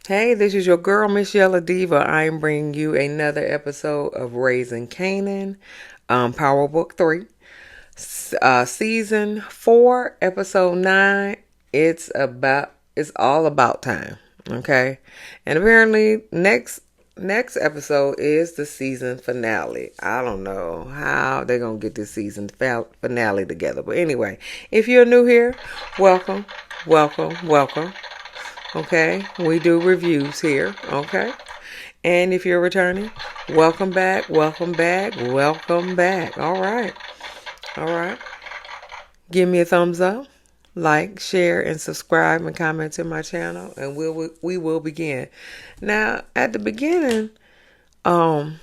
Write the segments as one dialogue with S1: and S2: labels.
S1: Hey, this is your girl, msyelladiva. I am bringing you another episode of Raising Kanan, Powerbook 3, Season 4, Episode 9. It's all about time, okay? And apparently, next episode is the season finale. I don't know how they're gonna get this season finale together, but anyway, if you're new here, welcome, welcome. Okay, we do reviews here. Okay, and if you're returning, welcome back, welcome back, welcome back. All right. Give me a thumbs up, like, share, and subscribe, and comment to my channel, and we will begin. Now, at the beginning, um,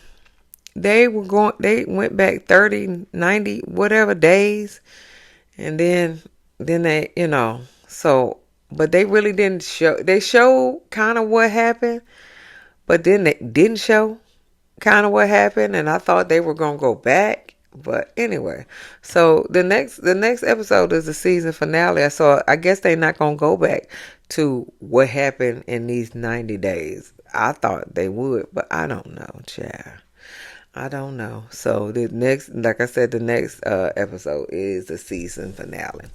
S1: they went back 30, 90, whatever days, and then they, so. But they really didn't show. They showed kind of what happened, but then they didn't show kind of what happened. And I thought they were gonna go back. But anyway, so the next episode is the season finale. So I guess they're not gonna go back to what happened in these 90 days. I thought they would, but I don't know, child. I don't know. So the next, like I said, the next episode is the season finale.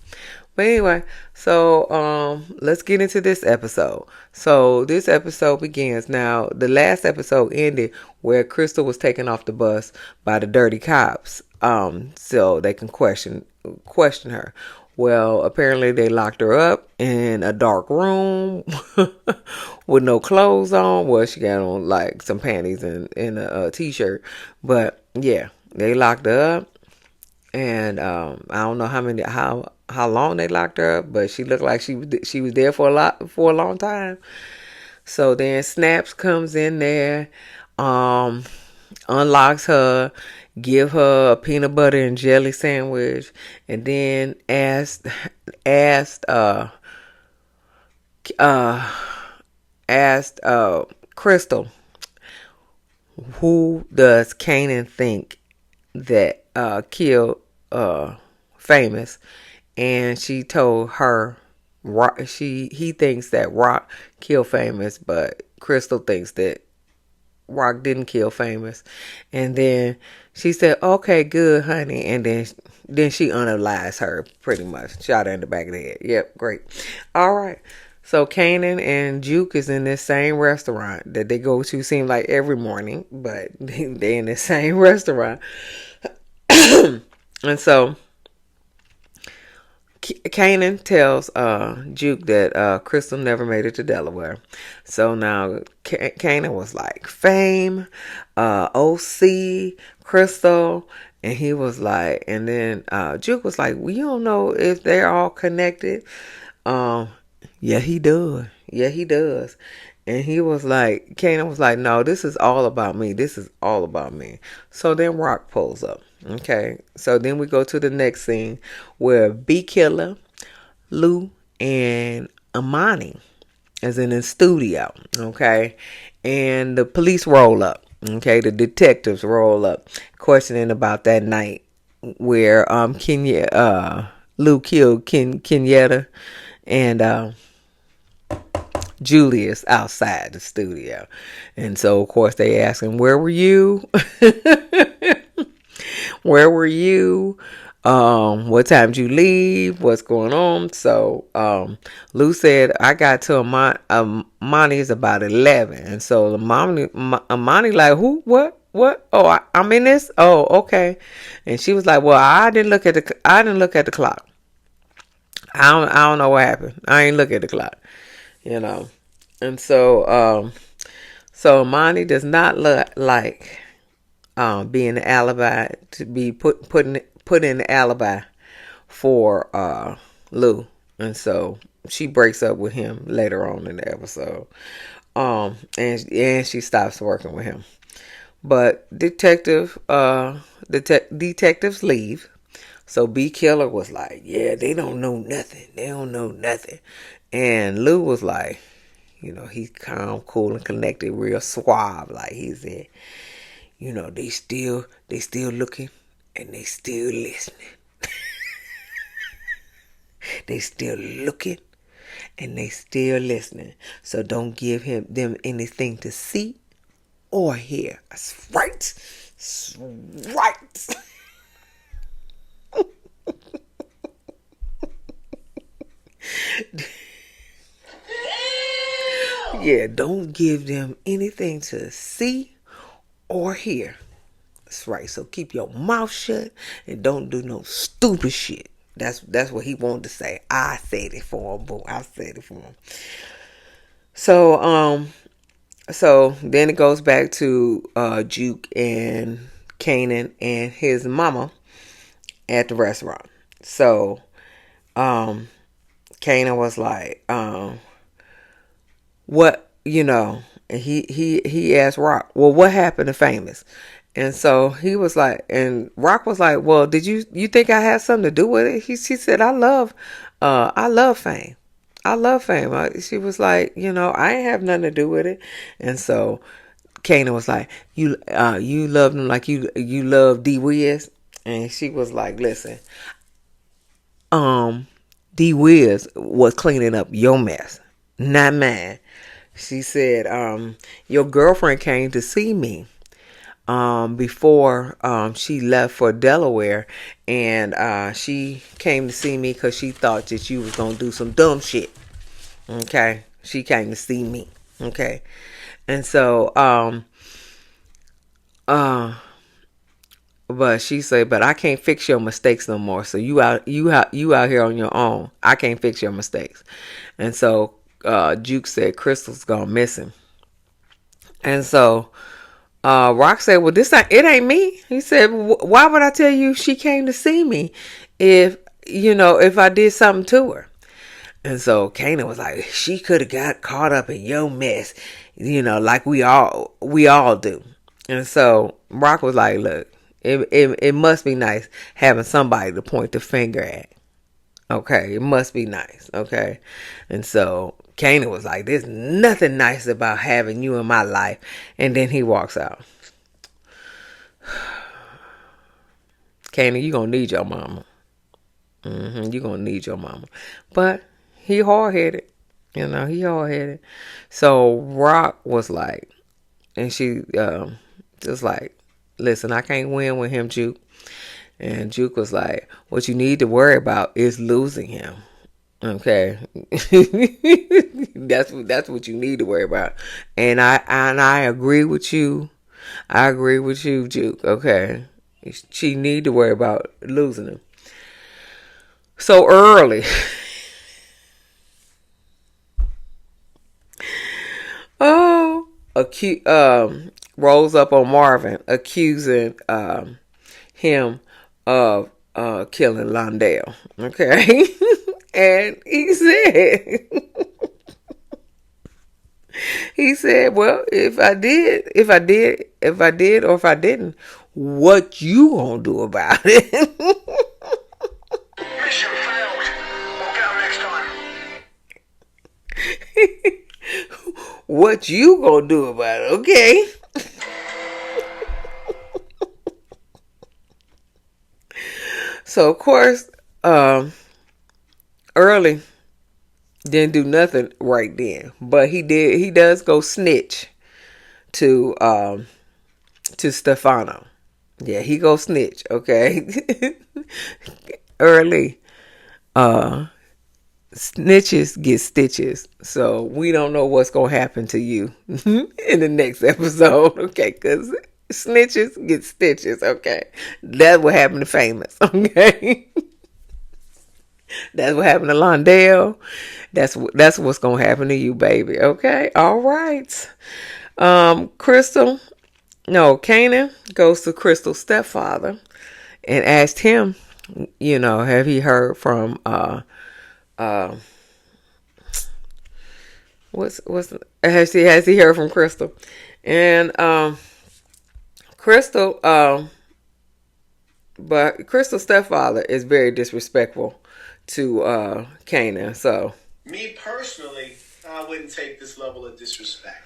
S1: But anyway, so let's get into this episode. So this episode begins. Now, the last episode ended where Crystal was taken off the bus by the dirty cops, so they can question her. Well, apparently they locked her up in a dark room with no clothes on. Well, she got on like some panties and a t-shirt, but yeah, they locked her up, and I don't know how long they locked her up, but she looked like she was there for a long time. So then Snaps comes in there, unlocks her, give her a peanut butter and jelly sandwich, and then asked Crystal, who does Kanan think that killed Famous? And she told her he thinks that Rock killed Famous, but Crystal thinks that Rock didn't kill Famous. And then she said, "Okay, good, honey." And then she unalived her, pretty much. Shot her in the back of the head. Yep, great. All right. So Kanan and Juke is in this same restaurant that they go to, seem like every morning, but they in the same restaurant. And so Kanan tells Juke that Crystal never made it to Delaware. So now Kanan was like, Fame, OC, Crystal, and he was like, and then Juke was like, we don't know if they're all connected. Yeah, he does. Yeah, he does. And he was like, Kanan was like, no, this is all about me. This is all about me. So then Rock pulls up. Okay. So then we go to the next scene where B Killer, Lou, and Amani is in the studio. Okay. And the police roll up. Okay. The detectives roll up, questioning about that night where Lou killed Kenyatta and Julius outside the studio. And so of course they ask him, where were you? Where were you? What time did you leave? What's going on? So Lou said, I got to Amani's about 11. And so Amani like, who? What? Oh, I'm in this? Oh, okay. And she was like, well, I didn't look at the clock. I don't know what happened. I ain't look at the clock. And so Amani does not look like being the alibi, to be put in the alibi for Lou. And so she breaks up with him later on in the episode. And she stops working with him. But detectives leave. So B Killer was like, yeah, they don't know nothing. And Lou was like, he's calm, cool, and connected, real suave. Like he said, they still looking and they still listening. They still looking and they still listening. So don't give them anything to see or hear. That's right. That's right. Yeah, don't give them anything to see or hear. That's right. So keep your mouth shut and don't do no stupid shit. That's what he wanted to say. I said it for him, boo. I said it for him. So then it goes back to Juke and Kanan and his mama at the restaurant. So Kanan was like, what, and he asked Rock, well, what happened to Famous? And so he was like, and Rock was like, well, did you think I had something to do with it? She said, I love Fame. I love Fame. She was like, I ain't have nothing to do with it. And so Kanan was like, you loved him like you love D Wiz. And she was like, listen, D Wiz was cleaning up your mess, not mine. She said, your girlfriend came to see me before she left for Delaware, and she came to see me because she thought that you was gonna do some dumb shit. Okay, she came to see me. Okay, and so but she said, but I can't fix your mistakes no more. So you out here on your own. I can't fix your mistakes. And so Juke said Crystal's gonna miss him. And so Rock said, well, it ain't me. He said, why would I tell you she came to see me if I did something to her? And so Kanan was like, she could have got caught up in your mess, like we all do. And so Rock was like, look, it must be nice having somebody to point the finger at. Okay, it must be nice. Okay. And so Kanan was like, there's nothing nice about having you in my life. And then he walks out. Kanan, you gonna need your mama. You gonna need your mama. But he hard-headed. He hard-headed. So Rock was like, and she just like, listen, I can't win with him, Juke. And Juke was like, what you need to worry about is losing him. Okay. That's what you need to worry about. And I agree with you. I agree with you, Juke. Okay. She need to worry about losing him. So early. Rolls up on Marvin, accusing him of killing Londale. Okay. And he said, well, if I did, or if I didn't, what you gonna do about it?
S2: Mission failed. Walk out next time.
S1: What you gonna do about it, okay? So of course, Early didn't do nothing right then, but he does go snitch to Stefano. Yeah, he goes snitch, okay? Early snitches get stitches. So we don't know what's gonna happen to you in the next episode, okay? Because snitches get stitches, okay? That's what happened to Famous, okay? That's what happened to Londale. That's what's gonna happen to you, baby. Okay, all right. Kanan goes to Crystal's stepfather and asked him, have he heard from has he heard from Crystal? And but Crystal's stepfather is very disrespectful to Kanan. So
S2: me personally, I wouldn't take this level of disrespect.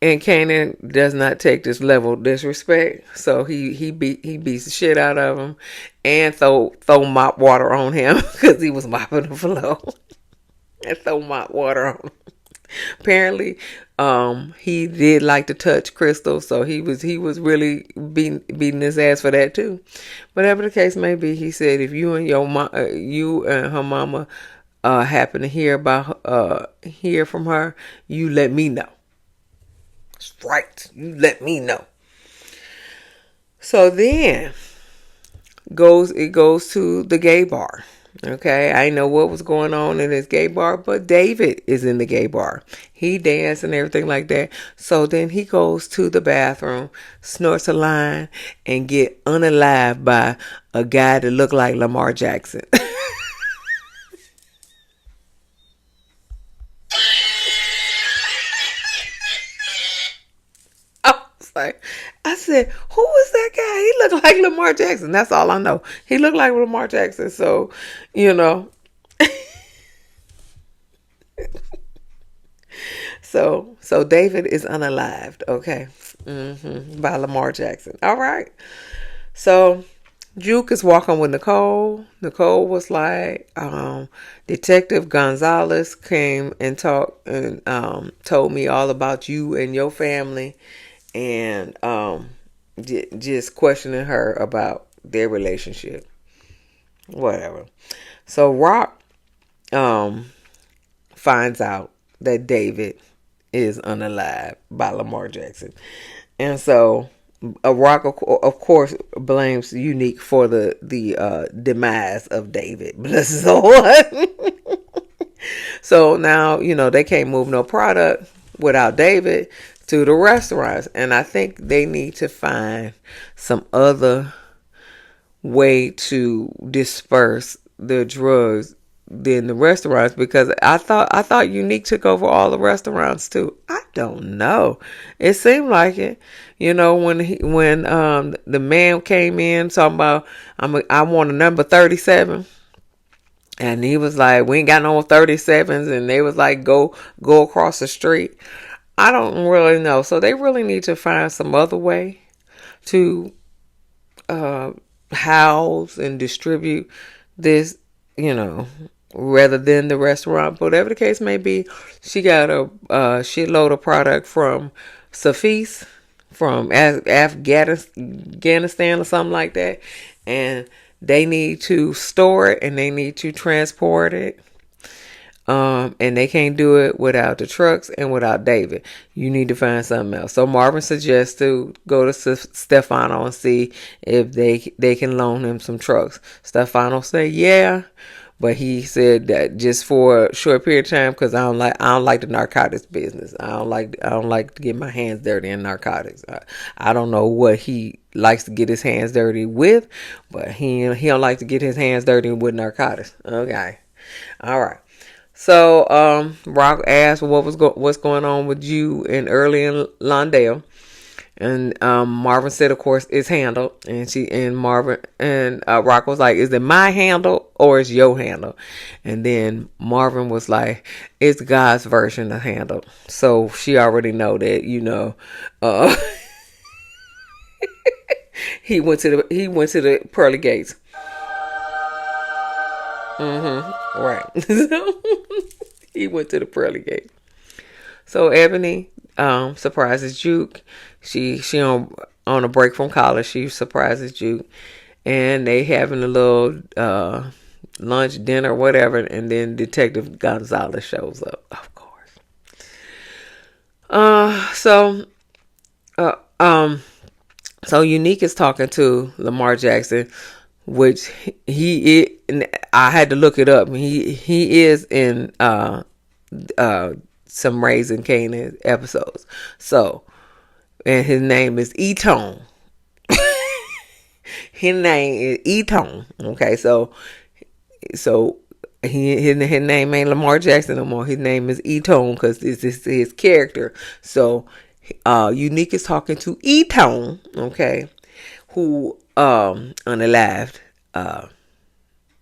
S1: And Kanan does not take this level of disrespect. So he beats the shit out of him and throw mop water on him because he was mopping the floor. and throw hot water on him. Apparently, he did like to touch Crystal, so he was really beating his ass for that too. Whatever the case may be, he said if you and you and her mama happen to hear from her, you let me know. That's right, you let me know. So then it goes to the gay bar. Okay, I know what was going on in this gay bar, but David is in the gay bar. He danced and everything like that. So then he goes to the bathroom, snorts a line, and get unalived by a guy that looked like Lamar Jackson. I said, who is that guy? He looked like Lamar Jackson. That's all I know. He looked like Lamar Jackson. So, you know. So David is unalived, okay, by Lamar Jackson. All right. So Juke is walking with Nicole. Nicole was like, Detective Gonzalez came and talked and told me all about you and your family, and just questioning her about their relationship. Whatever. So Rock finds out that David is unalived by Lamar Jackson. And so Rock, of course, blames Unique for the demise of David. Bless his heart. So now, they can't move no product without David to the restaurants. And I think they need to find some other way to disperse the drugs than the restaurants, because I thought Unique took over all the restaurants too. I don't know. It seemed like it. When the man came in talking about I want a number 37. And he was like, we ain't got no 37s, and they was like, go across the street. I don't really know. So they really need to find some other way to house and distribute this, rather than the restaurant. But whatever the case may be, she got a shitload of product from Safis, from Afghanistan or something like that. And they need to store it and they need to transport it. And they can't do it without the trucks and without David. You need to find something else. So Marvin suggests to go to Stefano and see if they can loan him some trucks. Stefano said, yeah. But he said that just for a short period of time, because I don't like the narcotics business. I don't like to get my hands dirty in narcotics. I don't know what he likes to get his hands dirty with, but he don't like to get his hands dirty with narcotics. Okay, all right. So Rock asked what's going on with you and Early and Londale. And Marvin said, of course, it's handled. And Marvin and Rock was like, is it my handle or is your handle? And then Marvin was like, it's God's version of handle. So she already know that, he went to the pearly gates. Right. So he went to the pearly gate. So Ebony surprises Juke. She on a break from college. She surprises Juke, and they having a little lunch, dinner, whatever. And then Detective Gonzalez shows up, of course. So Unique is talking to Lamar Jackson, which he is. I had to look it up. He is in some Raising Kanan episodes. So, and his name is Etone. His name is Etone. Okay, so his name ain't Lamar Jackson no more. His name is Etone because this is his character. So, Unique is talking to Etone. Okay, who unalived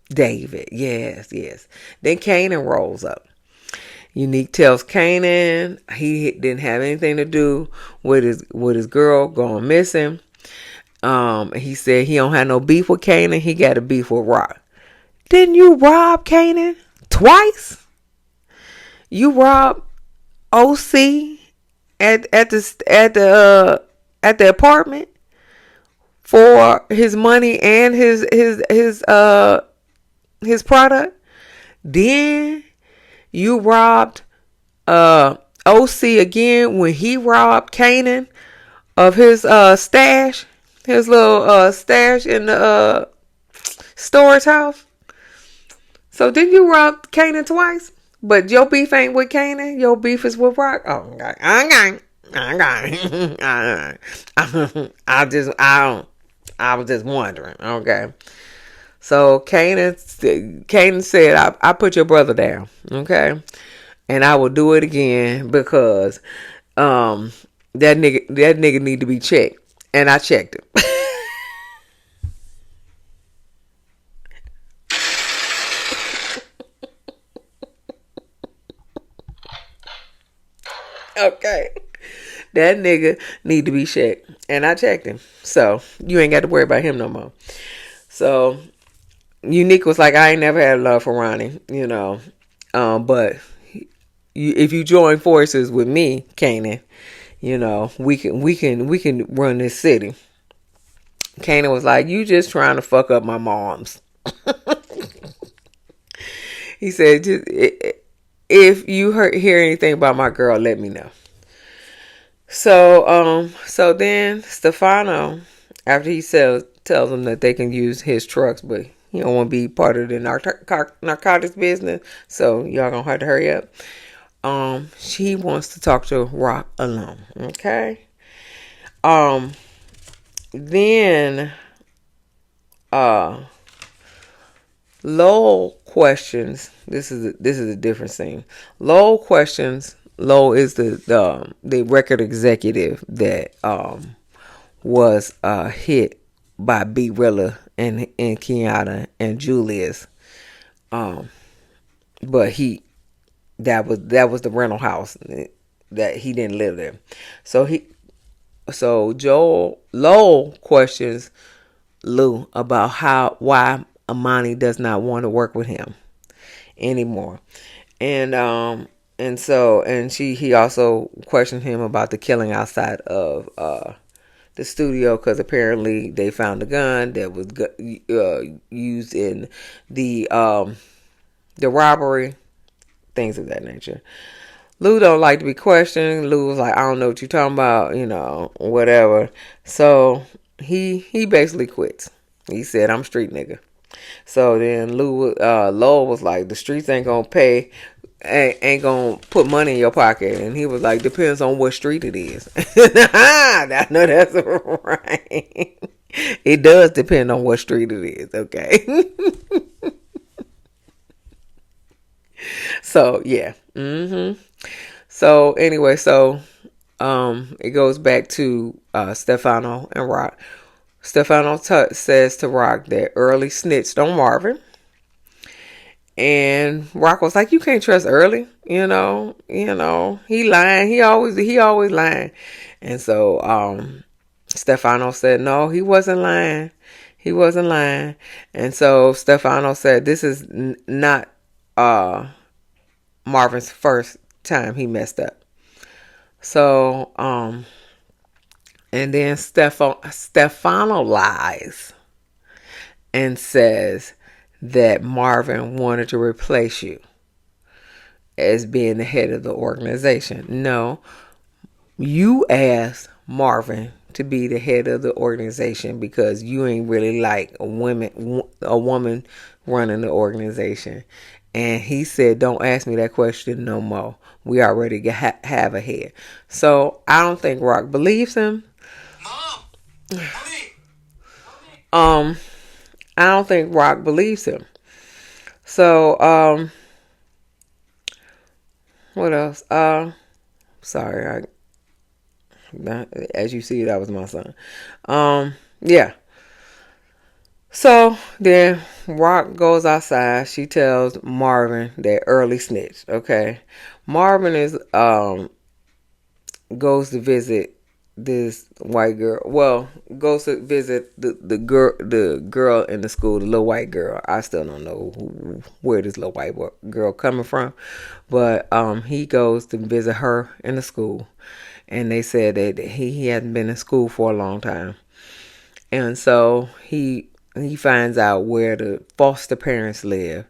S1: David. Yes. Then Kanan rolls up. Unique tells Kanan he didn't have anything to do with his girl going missing. He said he don't have no beef with Kanan. He got a beef with Rock. Didn't you rob Kanan twice? You robbed OC at the apartment for his money and his product. Then you robbed OC again when he robbed Kanan of his stash, his little stash in the storage house. So did you rob Kanan twice? But your beef ain't with Kanan. Your beef is with Rock. Oh, okay. I was just wondering. Okay. So Kanan said, I put your brother down. Okay. And I will do it again because that nigga need to be checked. And I checked him. Okay. That nigga need to be checked. And I checked him. So you ain't got to worry about him no more. So Unique was like, I ain't never had love for Ronnie, but if you join forces with me, Kanan, we can run this city. Kanan was like, you just trying to fuck up my moms. He said, if you hear anything about my girl, let me know. So then Stefano, after he tells them that they can use his trucks, but he don't want to be part of the narcotics business, so y'all gonna have to hurry up. She wants to talk to Rock alone. Okay. Then Lowell questions. This is a different scene. Lowell questions. Lowell is the record executive that was hit by B Rilla and Kiana and Julius. But that was the rental house that he didn't live there. So Lowell questions Lou about why Amani does not want to work with him anymore. And he also questioned him about the killing outside of the studio, because apparently they found a gun that was used in the robbery, things of that nature. Lou don't like to be questioned. Lou was like, I don't know what you're talking about, whatever. So he basically quits. He said, I'm street nigga. So then Lowell was like, the streets ain't gonna pay, ain't gonna put money in your pocket. And he was like, depends on what street it is. I know that's right. It does depend on what street it is, okay? So yeah. So anyway, it goes back to Stefano and Rock. Stefano says to Rock that Early snitched on Marvin. And Rock was like, you can't trust Early, he lying. He always lying. And so Stefano said, no, he wasn't lying. He wasn't lying. And so Stefano said, this is not Marvin's first time he messed up. So and then Stefano lies and says that Marvin wanted to replace you as being the head of the organization. No, you asked Marvin to be the head of the organization because you ain't really like a woman running the organization. And he said, don't ask me that question no more. We already have a head. So I don't think Rock believes him. I don't think Rock believes him. So, what else? Sorry, as you see, that was my son. Yeah. So then Rock goes outside. She tells Marvin that Early snitched. Okay. Marvin goes to visit this white girl. Well, goes to visit the girl in the school, the little white girl. I still don't know where this little white girl coming from, but he goes to visit her in the school, and they said that he hadn't been in school for a long time, and so he finds out where the foster parents live,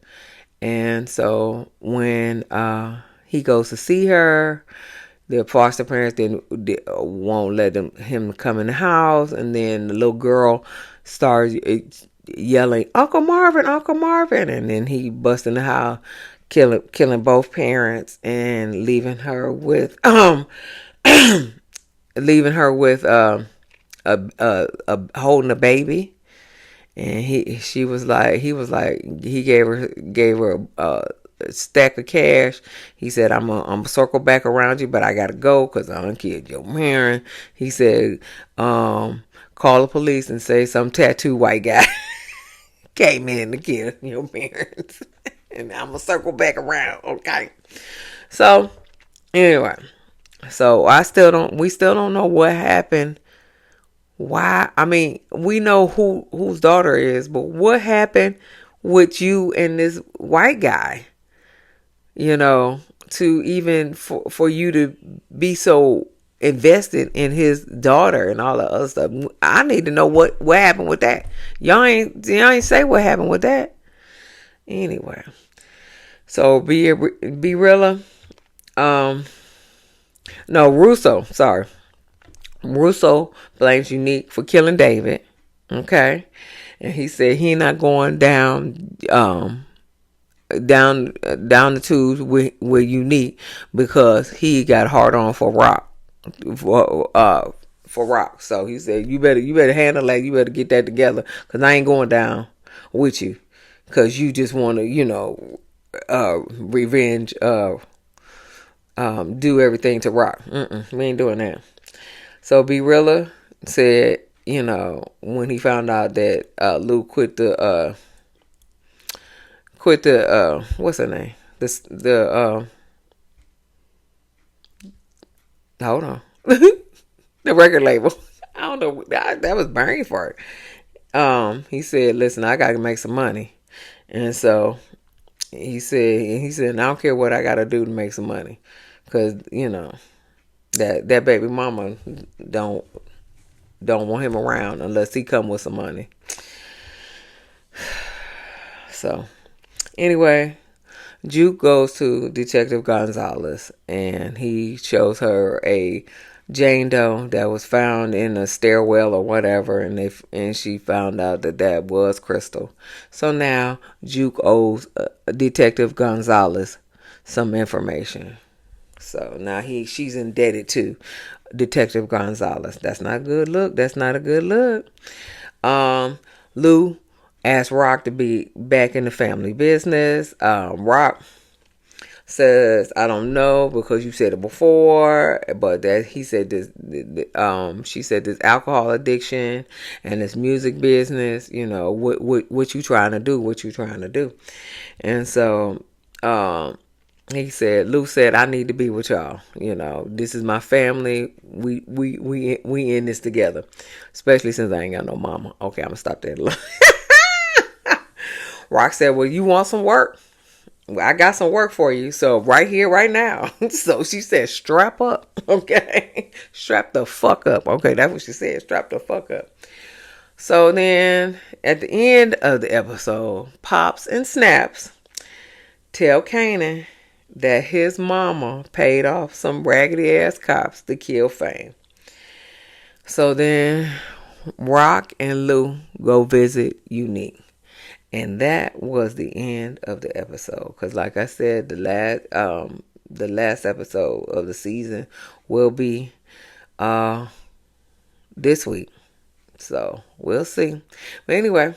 S1: and so when he goes to see her, the foster parents won't let him come in the house, and then the little girl starts yelling, "Uncle Marvin, Uncle Marvin!" And then he busts in the house, killing both parents, and leaving her with holding a baby. And he gave her a stack of cash. He said, I'm gonna circle back around you, but I gotta go because I done killed your parent. He said, call the police and say some tattooed white guy came in to kill your parents. And I'm gonna circle back around, okay? So anyway, so we still don't know what happened. Why? I mean, we know whose daughter is, but what happened with you and this white guy? To even for you to be so invested in his daughter and all the other stuff. I need to know what happened with that. Y'all ain't say what happened with that. Anyway, so be realer. No, Russo. Sorry. Russo blames Unique for killing David. Okay. And he said he not going down the tubes with Unique because he got hard on for Rock. For Rock. So he said you better handle that, you better get that together, because I ain't going down with you because you just want to revenge, do everything to Rock. We ain't doing that. So B Rilla said, when he found out that Lou quit the what's her name? Hold on. The record label. I don't know. That was brain fart. He said, listen, I gotta make some money. And so he said, I don't care what I gotta do to make some money. Cause, that baby mama don't want him around unless he come with some money. So anyway, Juke goes to Detective Gonzalez and he shows her a Jane Doe that was found in a stairwell or whatever, and she found out that was Crystal. So now Juke owes Detective Gonzalez some information. So now she's indebted to Detective Gonzalez. That's not a good look. That's not a good look. Lou asked Rock to be back in the family business. Rock says, I don't know because you said it before, but that he said this. She said this alcohol addiction and this music business. What you trying to do? What you trying to do? And so, he said, Lou said, I need to be with y'all. This is my family. We in this together. Especially since I ain't got no mama. Okay, I'm gonna stop that. Rock said, well, you want some work? Well, I got some work for you. So right here, right now. So she said, strap up. Okay. Strap the fuck up. Okay, that's what she said. Strap the fuck up. So then at the end of the episode, Pops and Snaps tell Kanan that his mama paid off some raggedy ass cops to kill Fame. So then Rock and Lou go visit Unique. And that was the end of the episode. Because like I said, the last episode of the season will be this week. So we'll see. But anyway,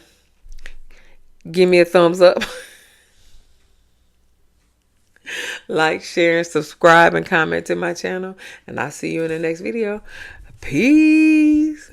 S1: give me a thumbs up. Like, share, and subscribe, and comment to my channel. And I'll see you in the next video. Peace.